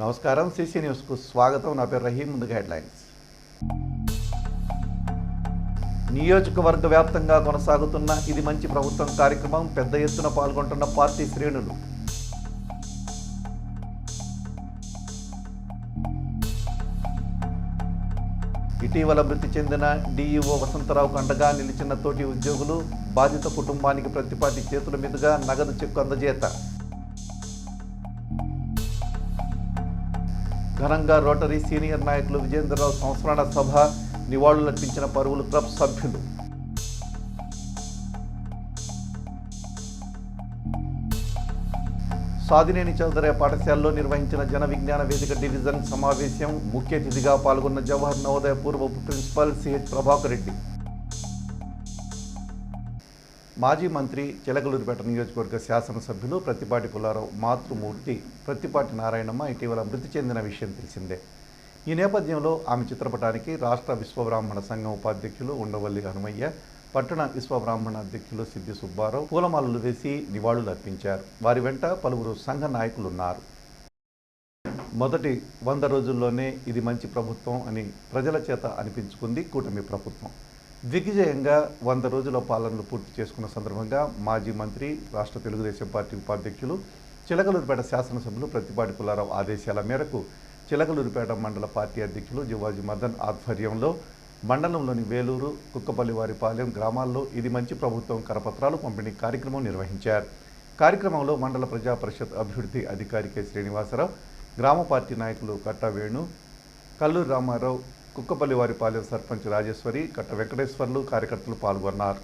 నమస్కారం. సిసి న్యూస్కు స్వాగతం. నా పేరు రహీం. ముందుగా హెడ్లైన్స్. నియోజకవర్గ వ్యాప్తంగా కొనసాగుతున్న ఇది మంచి ప్రభుత్వం కార్యక్రమం. పెద్ద ఎత్తున పాల్గొంటున్న పార్టీ శ్రేణులు. ఇటీవల మృతి చెందిన డిఈఓ వసంతరావుకు అండగా నిలిచిన తోటి ఉద్యోగులు. బాధిత కుటుంబానికి ప్రతిపాటి చేతుల మీదుగా నగదు చెక్కు అందజేత. ఘనంగా రోటరీ సీనియర్ నాయకులు విజేంద్రరావు సంస్మరణ సభ. నివాళులర్పించిన పరువులు క్లబ్ సభ్యులు. సాదినేని చౌదరి పాఠశాలలో నిర్వహించిన జన విజ్ఞాన వేదిక డివిజన్ సమావేశం. ముఖ్య అతిథిగా పాల్గొన్న జవహర్ నవోదయ పూర్వ ప్రిన్సిపల్ సిహెచ్ ప్రభాకర్ రెడ్డి. మాజీ మంత్రి చిలకలూరిపేట నియోజకవర్గ శాసనసభ్యులు ప్రత్తిపాటి పుల్లారావు మాతృమూర్తి ప్రత్తిపాటి నారాయణమ్మ ఇటీవల మృతి చెందిన విషయం తెలిసిందే. ఈ నేపథ్యంలో ఆమె చిత్రపటానికి రాష్ట్ర విశ్వబ్రాహ్మణ సంఘం ఉపాధ్యక్షులు ఉండవల్లి హనుమయ్య, పట్టణ విశ్వబ్రాహ్మణ అధ్యక్షులు సిద్ది సుబ్బారావు పూలమాలలు వేసి నివాళులు అర్పించారు. వారి వెంట పలువురు సంఘ నాయకులున్నారు. మొదటి 100 రోజుల్లోనే ఇది మంచి ప్రభుత్వం అని ప్రజల చేత అనిపించుకుంది కూటమి ప్రభుత్వం. దిగ్విజయంగా 100 రోజుల పాలనలు పూర్తి చేసుకున్న సందర్భంగా మాజీ మంత్రి, రాష్ట్ర తెలుగుదేశం పార్టీ ఉపాధ్యక్షులు, చిలకలూరిపేట శాసనసభ్యులు ప్రత్తిపాటి పుల్లారావు ఆదేశాల మేరకు చిలకలూరిపేట మండల పార్టీ అధ్యక్షులు జివాజీ మదన్ ఆధ్వర్యంలో మండలంలోని వేలూరు, కుక్కపల్లివారిపాలెం గ్రామాల్లో ఇది మంచి ప్రభుత్వం కరపత్రాలు పంపిణీ కార్యక్రమం నిర్వహించారు. కార్యక్రమంలో మండల ప్రజా పరిషత్ అభివృద్ధి అధికారి కె శ్రీనివాసరావు, గ్రామ పార్టీ నాయకులు కట్ట వేణు, కల్లూరు రామారావు, కుక్కపల్లివారిపాలెం సర్పంచ్ రాజేశ్వరి, కట్ట వెంకటేశ్వర్లు కార్యకర్తలు పాల్గొన్నారు.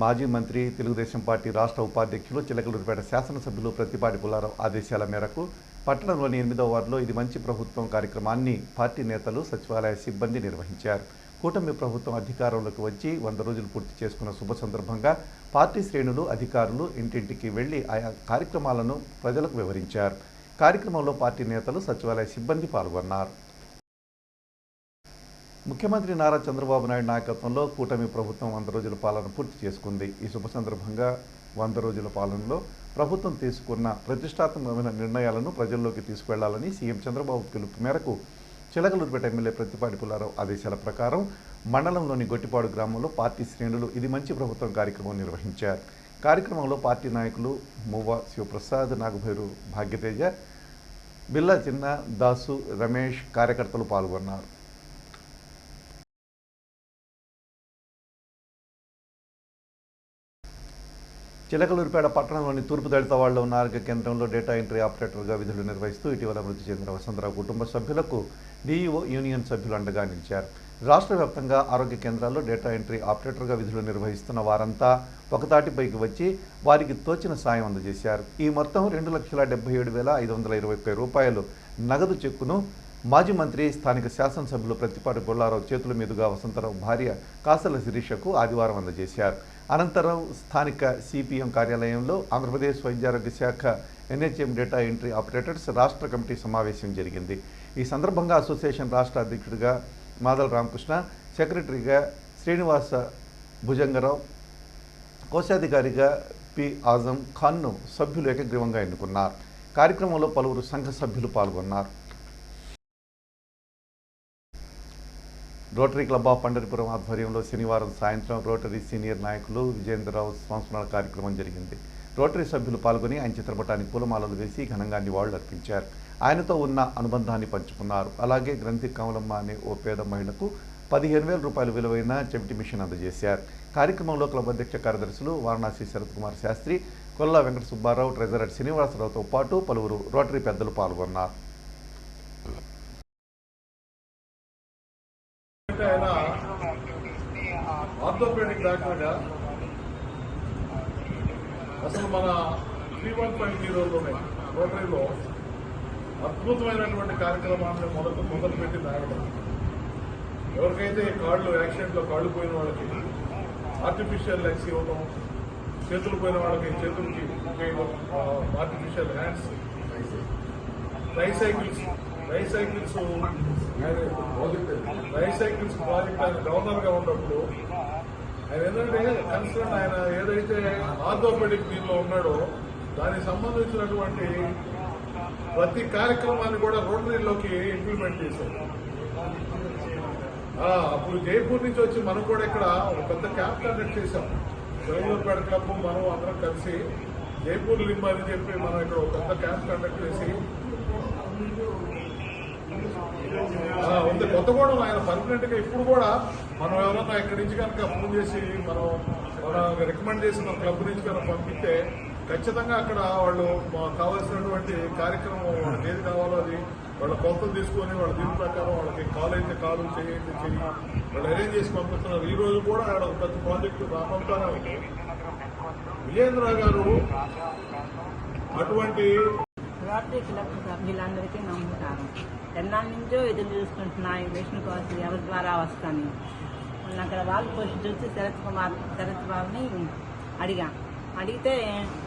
మాజీ మంత్రి, తెలుగుదేశం పార్టీ రాష్ట్ర ఉపాధ్యక్షులు, చిలకలూరిపేట శాసనసభ్యులు ప్రత్తిపాటి పుల్లారావు ఆదేశాల మేరకు పట్టణంలోని 8వ వార్డులో ఇది మంచి ప్రభుత్వం కార్యక్రమాన్ని పార్టీ నేతలు, సచివాలయ సిబ్బంది నిర్వహించారు. కూటమి ప్రభుత్వం అధికారంలోకి వచ్చి 100 రోజులు పూర్తి చేసుకున్న శుభ సందర్భంగా పార్టీ శ్రేణులు, అధికారులు ఇంటింటికి వెళ్లి ఆయా కార్యక్రమాలను ప్రజలకు వివరించారు. కార్యక్రమంలో పార్టీ నేతలు, సచివాలయ సిబ్బంది పాల్గొన్నారు. ముఖ్యమంత్రి నారా చంద్రబాబు నాయుడు నాయకత్వంలో కూటమి ప్రభుత్వం 100 రోజుల పాలన పూర్తి చేసుకుంది. ఈ శుభ సందర్భంగా 100 రోజుల పాలనలో ప్రభుత్వం తీసుకున్న ప్రతిష్టాత్మకమైన నిర్ణయాలను ప్రజల్లోకి తీసుకువెళ్లాలని సీఎం చంద్రబాబు పిలుపు మేరకు చిలకలూరిపేట ఎమ్మెల్యే ప్రత్తిపాటి పుల్లారావు ఆదేశాల ప్రకారం మండలంలోని గొట్టిపాడు గ్రామంలో పార్టీ శ్రేణులు ఇది మంచి ప్రభుత్వం కార్యక్రమం నిర్వహించారు. కార్యక్రమంలో పార్టీ నాయకులు మువ్వ శివప్రసాద్, నాగభైరు, భాగ్యతేజ, బిల్లా చిన్న, దాసు, రమేష్ కార్యకర్తలు పాల్గొన్నారు. చిలకలూరిపేట పట్టణంలోని తూర్పు దళిత వాళ్లలో ఉన్న ఆరోగ్య కేంద్రంలో డేటా ఎంట్రీ ఆపరేటర్గా విధులు నిర్వహిస్తూ ఇటీవల మృతి చెందిన వసంతరావు కుటుంబ సభ్యులకు డిఈఓ యూనియన్ సభ్యులు అండగా నిలిచారు. రాష్ట్ర వ్యాప్తంగా ఆరోగ్య కేంద్రాల్లో డేటా ఎంట్రీ ఆపరేటర్గా విధులు నిర్వహిస్తున్న వారంతా ఒకతాటిపైకి వచ్చి వారికి తోచిన సాయం అందజేశారు. ఈ మొత్తం 2,77,521 రూపాయలు నగదు చెక్కును మాజీ మంత్రి, స్థానిక శాసనసభ్యులు ప్రత్తిపాటి పుల్లారావు చేతుల మీదుగా వసంతరావు భార్య కాసల శిరీషకు ఆదివారం అందజేశారు. అనంతరం స్థానిక సిపిఎం కార్యాలయంలో ఆంధ్రప్రదేశ్ వైద్యారోగ్య శాఖ ఎన్హెచ్ఎం డేటా ఎంట్రీ ఆపరేటర్స్ రాష్ట్ర కమిటీ సమావేశం జరిగింది. ఈ సందర్భంగా అసోసియేషన్ రాష్ట్ర అధ్యక్షుడిగా మాదల రామకృష్ణ, సెక్రటరీగా శ్రీనివాస భుజంగరావు, కోశాధికారిగా పి ఆజం ఖాన్ను సభ్యులు ఏకగ్రీవంగా ఎన్నుకున్నారు. కార్యక్రమంలో పలువురు సంఘ సభ్యులు పాల్గొన్నారు. రోటరీ క్లబ్ ఆఫ్ పండరిపురం ఆధ్వర్యంలో శనివారం సాయంత్రం రోటరీ సీనియర్ నాయకులు విజేంద్రరావు సంస్మరణ కార్యక్రమం జరిగింది. రోటరీ సభ్యులు పాల్గొని ఆయన చిత్రపటానికి పూలమాలలు వేసి ఘనంగా నివాళులు అర్పించారు. ఆయనతో ఉన్న అనుబంధాన్ని పంచుకున్నారు. అలాగే గ్రంథి కమలమ్మ అనే ఓ పేద మహిళకు 15,000 రూపాయలు విలువైన చెవిటి మిషన్ అందజేశారు. కార్యక్రమంలో క్లబ్ అధ్యక్ష కార్యదర్శులు వారణాసి శరత్ కుమార్ శాస్త్రి, కొల్లా వెంకట సుబ్బారావు, ట్రెజరర్ శ్రీనివాసరావుతో పాటు పలువురు రోటరీ పెద్దలు పాల్గొన్నారు. ఆర్థోపెడిక్ డాక్టర్గా అసలు మన 3.50లోనే రోటరీలో అద్భుతమైనటువంటి కార్యక్రమాన్ని మొదలుపెట్టింది ఆయన. ఎవరికైతే కాళ్ళు యాక్సిడెంట్లో కాళ్ళు పోయిన వాళ్ళకి ఆర్టిఫిషియల్ లెగ్స్ ఇవ్వడం, చేతులు పోయిన వాళ్ళకి చేతులకి ఆర్టిఫిషియల్ హ్యాండ్స్, ట్రైసైకిల్స్ ప్రాజెక్ట్ ఆయన గవర్నర్గా ఉన్నప్పుడు ఆయన ఏంటంటే కన్సర్న్ ఆయన ఏదైతే ఆర్థోపెడిక్ దీనిలో ఉన్నాడో దానికి సంబంధించినటువంటి ప్రతి కార్యక్రమాన్ని కూడా రోటరీలోకి ఇంప్లిమెంట్ చేశారు. అప్పుడు జైపూర్ నుంచి వచ్చి మనం కూడా ఇక్కడ ఒక పెద్ద క్యాంప్ కండక్ట్ చేశాం. జగలూరుపేట క్లబ్ మనం అందరం కలిసి జైపూర్ లింబ్ అని చెప్పి మనం ఇక్కడ ఒక పెద్ద క్యాంప్ కండక్ట్ చేసి ఉంది. కొత్తగూడెం ఆయన పర్మనెంట్ గా ఇప్పుడు కూడా మనం ఎవరన్నా ఇక్కడి నుంచి కనుక ఫోన్ చేసి మనం రికమెండ్ చేసిన క్లబ్ నుంచి కనుక పంపిస్తే ఖచ్చితంగా అక్కడ వాళ్ళు కావాల్సినటువంటి కార్యక్రమం వాళ్ళకి ఏది కావాలో అది వాళ్ళ కొలతలు తీసుకొని వాళ్ళ దీని ప్రకారం వాళ్ళకి కాలేజీ కాలు చేయండి చెయ్యి వాళ్ళు అరేంజ్ చేసి పంపిస్తున్నారు. ఈ రోజు కూడా ఆడ ఒక పెద్ద ప్రాజెక్టు రాబోతానే ఉంది. విజయేంద్ర గారు అటువంటి రోటరీ క్లబ్ సభ్యులందరికీ నమస్కారం. ఎన్నాళ్ళ నుంచో ఎదురు చూసుకుంటున్నా ఈ మిషన్ కోసం ఎవరి ద్వారా వస్తాను. అక్కడ వాళ్ళు పోస్ట్ చూసి శరత్ బాబుని అడిగితే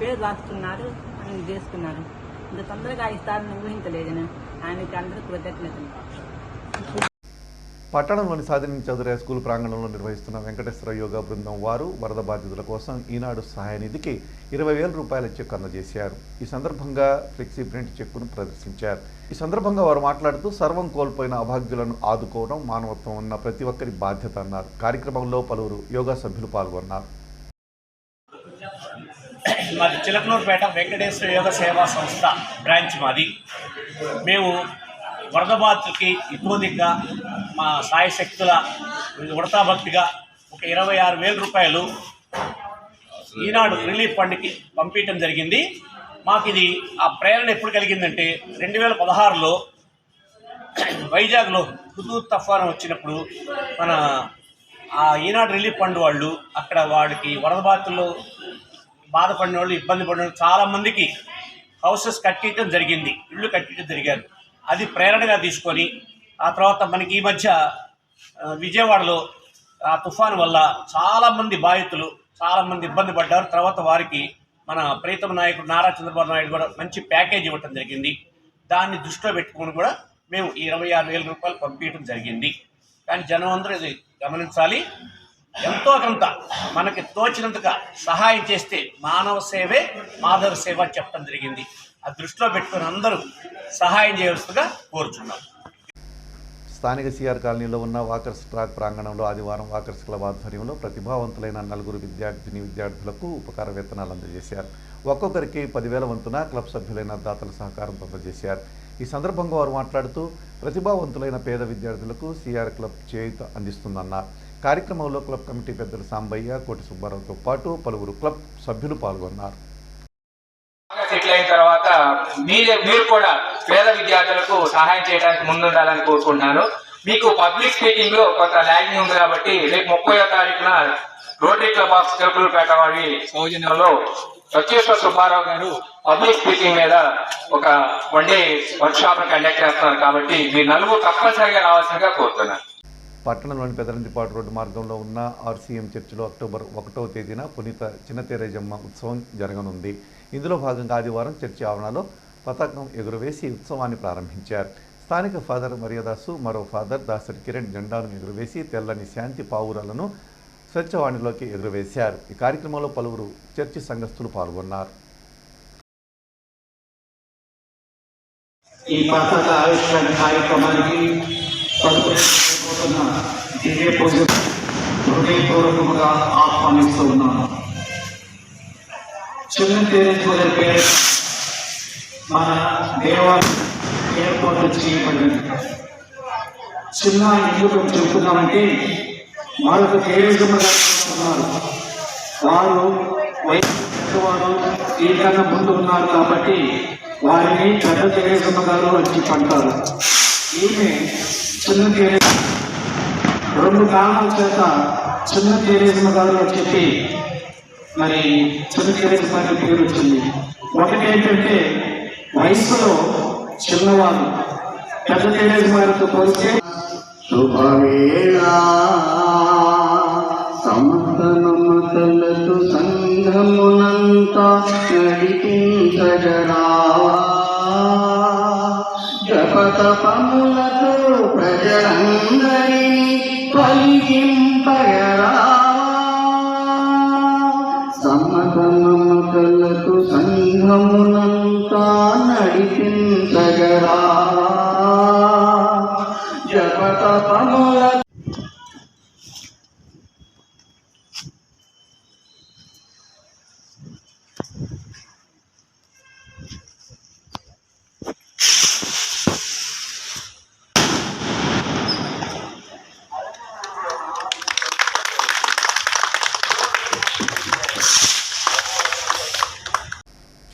పేరు రాసుకున్నారు అని చేసుకున్నారు. ఇంత తొందరగా ఇస్తారని ఊహించలేదు. ఆయనకి అందరూ కృతజ్ఞతలు. పట్టణంలోని సాధిని చౌదరి స్కూల్ ప్రాంగణంలో నిర్వహిస్తున్న వెంకటేశ్వర యోగా బృందం వారు వరద బాధితుల కోసం ఈనాడు సహాయ నిధికి 20,000 రూపాయల చెక్ అందజేశారు. ఈ సందర్భంగా ఫ్లెక్సీ ప్రింట్ చెక్కును ప్రదర్శించారు. ఈ సందర్భంగా వారు మాట్లాడుతూ సర్వం కోల్పోయిన అభాగ్యులను ఆదుకోవడం మానవత్వం ఉన్న ప్రతి ఒక్కరి బాధ్యత అన్నారు. కార్యక్రమంలో పలువురు యోగా సభ్యులు పాల్గొన్నారు. మాది చిలకలూరుపేట వెంకటేశ్వర యోగ సేవా సంస్థ బ్రాంచ్ మాది. మేము వరద బాధితులకి ఇతోదిగా మా సాయి శక్తుల ఉడతా భక్తిగా ఒక 26,000 రూపాయలు ఈనాడు రిలీఫ్ ఫండ్కి పంపించడం జరిగింది. మాకు ఇది ఆ ప్రేరణ ఎప్పుడు కలిగిందంటే 2016లో వైజాగ్లో హుదూద్ తుఫాను వచ్చినప్పుడు మన ఆ ఈనాడు రిలీఫ్ ఫండ్ వాళ్ళు అక్కడ వాడికి వరద బాధితులు బాధపడిన వాళ్ళు ఇబ్బంది పడిన వాళ్ళు చాలామందికి హౌసెస్ కట్టించడం జరిగింది, ఇళ్ళు కట్టించడం జరిగారు. అది ప్రేరణగా తీసుకొని ఆ తర్వాత మనకి ఈ మధ్య విజయవాడలో ఆ తుఫాను వల్ల చాలామంది బాధితులు చాలామంది ఇబ్బంది పడ్డారు. తర్వాత వారికి మన ప్రీతమ నాయకుడు నారా చంద్రబాబు నాయుడు కూడా మంచి ప్యాకేజ్ ఇవ్వటం జరిగింది. దాన్ని దృష్టిలో పెట్టుకుని కూడా మేము 26,000 రూపాయలు పంపించడం జరిగింది. కానీ జనం అందరూ ఇది గమనించాలి. ఎంతో కొంత మనకి తోచినంతగా సహాయం చేస్తే మానవ సేవే మాధవ సేవ అని చెప్పడం జరిగింది. ఆ దృష్టిలో పెట్టుకుని అందరూ సహాయం చేయవలసిందిగా కోరుచున్నాం. స్థానిక సిఆర్ కాలనీలో ఉన్న వాకర్స్ ట్రాక్ ప్రాంగణంలో ఆదివారం వాకర్స్ క్లబ్ ఆధ్వర్యంలో ప్రతిభావంతులైన 4 విద్యార్థులకు ఉపకార వేతనాలు అందజేశారు. ఒక్కొక్కరికి 10,000 వంతున క్లబ్ సభ్యులైన దాతల సహకారంతో అందజేశారు. ఈ సందర్భంగా వారు మాట్లాడుతూ ప్రతిభావంతులైన పేద విద్యార్థులకు సిఆర్ క్లబ్ చేయూత అందిస్తుందన్నారు. కార్యక్రమంలో క్లబ్ కమిటీ పెద్దలు సాంబయ్య, కోటి సుబ్బారావుతో పాటు పలువురు క్లబ్ సభ్యులు పాల్గొన్నారు. సెటిల్ అయిన తర్వాత మీరు కూడా పేద విద్యార్థులకు సహాయం చేయడానికి ముందుండాలని కోరుకుంటున్నాను. మీకు పబ్లిక్ స్పీకింగ్ లో కొంత ల్యాగింగ్ ఉంది కాబట్టి రేపు 30వ తారీఖున రోటరీ క్లబ్ ఆఫ్ చిలకలూరుపేట వారి సౌజన్యంలో సత్యేశ్వర సుబ్బారావు గారు పబ్లిక్ స్పీకింగ్ మీద ఒక 1 డే వర్క్ షాప్ కండక్ట్ చేస్తున్నారు. కాబట్టి మీరు నలుగురు తప్పనిసరిగా రావాల్సిందిగా కోరుతున్నాను. పట్టణంలోని పెదరంతిపాటు రోడ్డు మార్గంలో ఉన్న ఆర్సీఎం చర్చిలో అక్టోబర్ 1వ తేదీన పునీత చిన్నతేరేజమ్మ ఉత్సవం జరగనుంది. ఇందులో భాగంగా ఆదివారం చర్చి ఆవరణలో పతాకం ఎగురవేసి ఉత్సవాన్ని ప్రారంభించారు. స్థానిక ఫాదర్ మర్యాదాసు, మరో ఫాదర్ దాసరి కిరణ్ జెండాను ఎగురవేసి తెల్లని శాంతి పావురాలను స్వచ్ఛవాణిలోకి ఎగురవేశారు. ఈ కార్యక్రమంలో పలువురు చర్చి సంఘస్థులు పాల్గొన్నారు. ఈ పతాక ఆవిష్కరణ కార్యక్రమానికి హృదయపూర్వకంగా ఆహ్వానిస్తూ ఉన్నాను. చిన్న తేరేశ్వర పేరు మన దేవాలయం ఏర్పాటు చేయబడింది. చిన్న ఎందుకు చెబుతున్నామంటే మరొక తేరేజమ్మ గారు ఉన్నారు. వారు వయసు దీనికన్నా ముందు ఉన్నారు కాబట్టి వారిని పెద్ద తేరేజమ్మ గారు వచ్చి పంటారు. ఈమె చిన్న తేరేజమ్మ 2 కారణాల చేత చిన్న తేరేజమ్మ గారు అని చెప్పి మరి చిన్న తేరేజమ్మ గారి పేరు వచ్చింది. ఒకటి ఏంటంటే వయసులో చిన్నవారు, పెద్ద తేరేజమ్మ గారితో పోలిస్తే శుభవేళ సమతలతో సంఘమునంతా నడిపించగరావా, జపతపములతో ప్రజలందరినీ పలికింపగరావా. సంఘమునంతా నడిపించగరా జపతపముల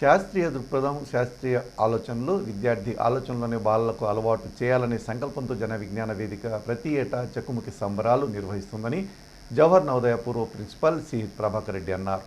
శాస్త్రీయ దృక్పథం, శాస్త్రీయ ఆలోచనలు విద్యార్థి ఆలోచనలోని బాలలకు అలవాటు చేయాలనే సంకల్పంతో జన విజ్ఞాన వేదిక ప్రతి ఏటా చెక్కుముకి సంబరాలు నిర్వహిస్తుందని జవహర్ నవోదయ పూర్వ ప్రిన్సిపల్ సి ప్రభాకర్ రెడ్డి అన్నారు.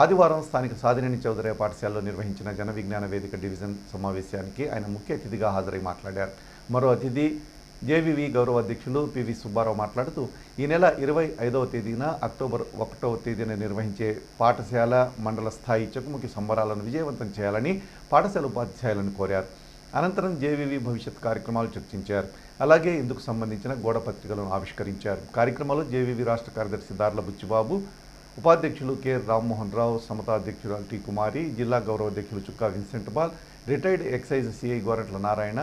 ఆదివారం స్థానిక సాదినేని చౌదరయ్య పాఠశాలలో నిర్వహించిన జన విజ్ఞాన వేదిక డివిజన్ సమావేశానికి ఆయన ముఖ్య అతిథిగా హాజరై మాట్లాడారు. మరో అతిథి జేవీవి గౌరవ అధ్యక్షులు పివి సుబ్బారావు మాట్లాడుతూ ఈ నెల 25వ తేదీన అక్టోబర్ 1వ తేదీన నిర్వహించే పాఠశాల మండల స్థాయి చెక్కుముకి సంబరాలను విజయవంతం చేయాలని పాఠశాల ఉపాధ్యాయులను కోరారు. అనంతరం జేవీవి భవిష్యత్ కార్యక్రమాలు చర్చించారు. అలాగే ఇందుకు సంబంధించిన గోడ పత్రికలను ఆవిష్కరించారు. కార్యక్రమంలో జేవీవి రాష్ట్ర కార్యదర్శి దార్ల బుచ్చిబాబు, ఉపాధ్యక్షులు కె రామ్మోహన్ రావు, సమతా అధ్యక్షులు టి కుమారి, జిల్లా గౌరవ అధ్యక్షులు Chukka Vincent Paul, retired excise CI Goratla Narayana,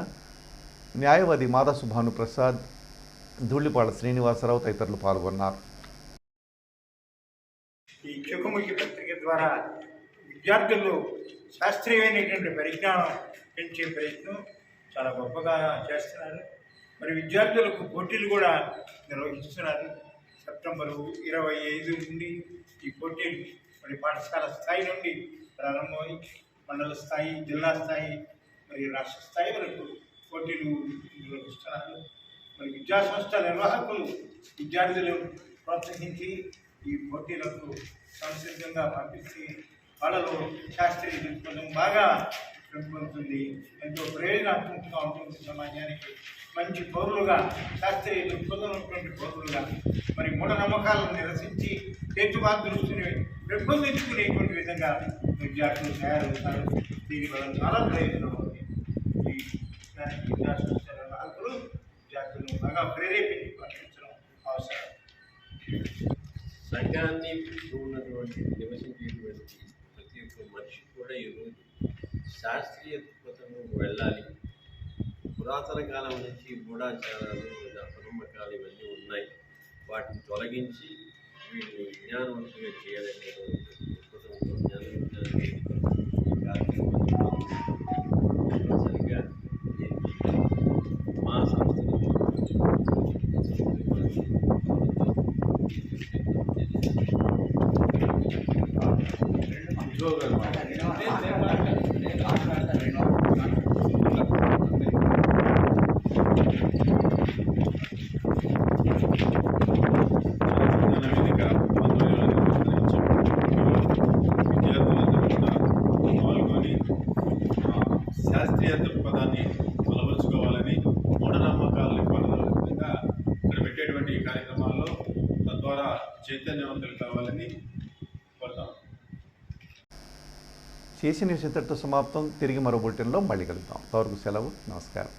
న్యాయవాది మాదా సుభాను ప్రసాద్, ధూళిపాళ శ్రీనివాసరావు తదితరులు పాల్గొన్నారు. ఈ చెక్కుముకి పత్రిక ద్వారా విద్యార్థులు శాస్త్రీయమైనటువంటి పరిజ్ఞానం పెంచే ప్రయత్నం చాలా గొప్పగా చేస్తున్నారు. మరి విద్యార్థులకు పోటీలు కూడా నిర్వహిస్తున్నారు. సెప్టెంబరు 25 నుండి ఈ పోటీలు మరి పాఠశాల స్థాయి నుండి ప్రారంభమై మండల స్థాయి, జిల్లా స్థాయి, మరి రాష్ట్ర స్థాయి వరకు పోటీలు నిర్వహిస్తున్నారు. మరి విద్యాసంస్థ నిర్వాహకులు విద్యార్థులను ప్రోత్సహించి ఈ పోటీలకు సంసిద్ధంగా పంపిస్తే వాళ్ళలో శాస్త్రీయ దృక్పథం బాగా పెంపొందుతుంది. ఎంతో ప్రయోజనాత్మకంగా ఉంటుంది. సమాజానికి మంచి పౌరులుగా, శాస్త్రీయ దృక్పథం ఉన్నటువంటి పౌరులుగా మరి మూఢనమ్మకాలను నిరసించి హేతువాద దృష్టిని పెంపొందించుకునేటువంటి విధంగా విద్యార్థులు తయారవుతారు. దీనివల్ల చాలా ప్రయోజనం ఉంది. ఈ విద్యాసంస్థ నిర్వాహకులు విద్యార్థులను బాగా ప్రేరేపించి పంపించడం అవసరం. సంఘాన్ని ఉన్నటువంటి నివసించేటువంటి ప్రతి ఒక్క మనిషి కూడా ఈరోజు శాస్త్రీయ దృక్పథంలో వెళ్ళాలి. పురాతన కాలం నుంచి గూఢాచారాలు, అపనమ్మకాలు ఇవన్నీ ఉన్నాయి. వాటిని తొలగించి వీటిని విజ్ఞానవంతంగా చేయాలనేటువంటి దృక్పథంతో జ్ఞాన తప్పనిసరిగా మా సంస్థలో శాస్త్రీయ దృక్పథాన్ని అలవర్చుకోవాలని, మూఢనమ్మకాలని పాల్గొనే విధంగా ఇక్కడ పెట్టేటువంటి కార్యక్రమాల్లో తద్వారా చైతన్యవంతులు కావాలని కోరుతాం. చేసిన ఇంతటితో సమాప్తం. తిరిగి మరో బులెటిన్లో మళ్ళీ కలుద్దాం. అంతవరకు సెలవు. నమస్కారం.